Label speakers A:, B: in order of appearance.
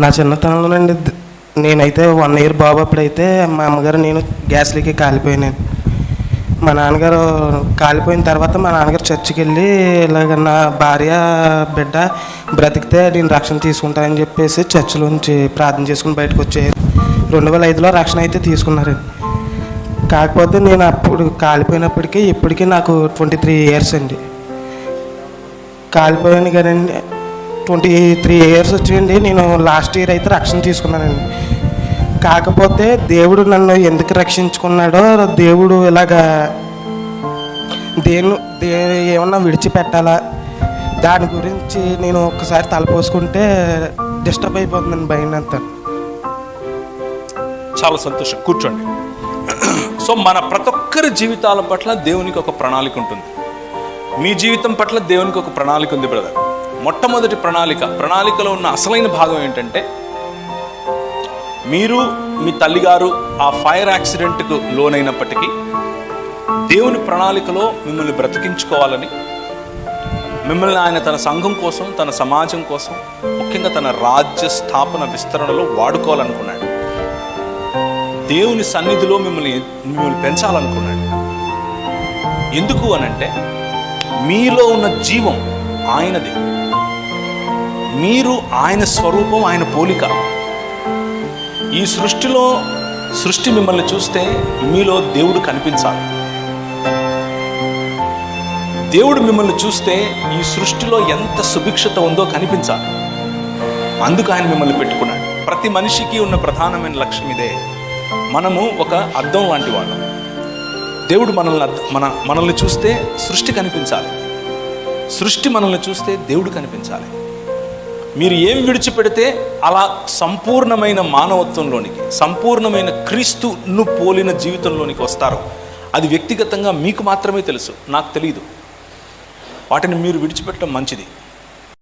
A: నా చిన్నతనంలోనండి నేనైతే 1 ఇయర్ బాబు అప్పుడైతే మా అమ్మగారు నేను గ్యాస్ లీక్కి కాలిపోయాను. మా నాన్నగారు కాలిపోయిన తర్వాత మా నాన్నగారు చర్చికి వెళ్ళి ఇలాగ నా భార్య బిడ్డ బ్రతికితే నేను రక్షణ తీసుకుంటానని చెప్పేసి చర్చిలోంచి ప్రార్థన చేసుకుని బయటకు వచ్చారు. 2005లో రక్షణ అయితే తీసుకున్నారండి. కాకపోతే నేను అప్పుడు కాలిపోయినప్పటికీ ఇప్పటికీ నాకు 23 ఇయర్స్ అండి. కాలిపోయాను కదండి, 23 ఇయర్స్ వచ్చేయండి. నేను లాస్ట్ ఇయర్ అయితే రక్షణ తీసుకున్నానండి. కాకపోతే దేవుడు నన్ను ఎందుకు రక్షించుకున్నాడో, దేవుడు ఇలాగా ఏమన్నా విడిచిపెట్టాలా దాని గురించి నేను ఒక్కసారి తలపోసుకుంటే డిస్టర్బ్ అయిపోతుందండి భయం అంతా.
B: చాలా సంతోషం, కూర్చోండి. సో మన ప్రతి ఒక్కరి జీవితాల పట్ల దేవునికి ఒక ప్రణాళిక ఉంటుంది. మీ జీవితం పట్ల దేవునికి ఒక ప్రణాళిక ఉంది బ్రదర్. మొట్టమొదటి ప్రణాళికలో ఉన్న అసలైన భాగం ఏంటంటే, మీరు మీ తల్లిగారు ఆ ఫైర్ యాక్సిడెంట్కు లోనైనప్పటికీ దేవుని ప్రణాళికలో మిమ్మల్ని బ్రతికించుకోవాలని, మిమ్మల్ని ఆయన తన సంఘం కోసం, తన సమాజం కోసం, ముఖ్యంగా తన రాజ్య స్థాపన విస్తరణలో వాడుకోవాలనుకున్నాడు. దేవుని సన్నిధిలో మిమ్మల్ని పెంచాలనుకున్నాడు. ఎందుకు అనంటే, మీలో ఉన్న జీవం ఆయనది, మీరు ఆయన స్వరూపం, ఆయన పోలిక. ఈ సృష్టి మిమ్మల్ని చూస్తే మీలో దేవుడు కనిపించాలి. దేవుడు మిమ్మల్ని చూస్తే ఈ సృష్టిలో ఎంత సుభిక్షత ఉందో కనిపించాలి. అందుకు ఆయన మిమ్మల్ని పెట్టుకున్నాడు. ప్రతి మనిషికి ఉన్న ప్రధానమైన లక్ష్యం ఇదే. మనము ఒక అద్దం లాంటి వాళ్ళం. దేవుడు మనల్ని చూస్తే సృష్టి కనిపించాలి, సృష్టి మనల్ని చూస్తే దేవుడు కనిపించాలి. మీరు ఏం విడిచిపెడితే అలా సంపూర్ణమైన మానవత్వంలోనికి, సంపూర్ణమైన క్రీస్తును పోలిన జీవితంలోనికి వస్తారో అది వ్యక్తిగతంగా మీకు మాత్రమే తెలుసు, నాకు తెలియదు. వాటిని మీరు విడిచిపెట్టడం మంచిది.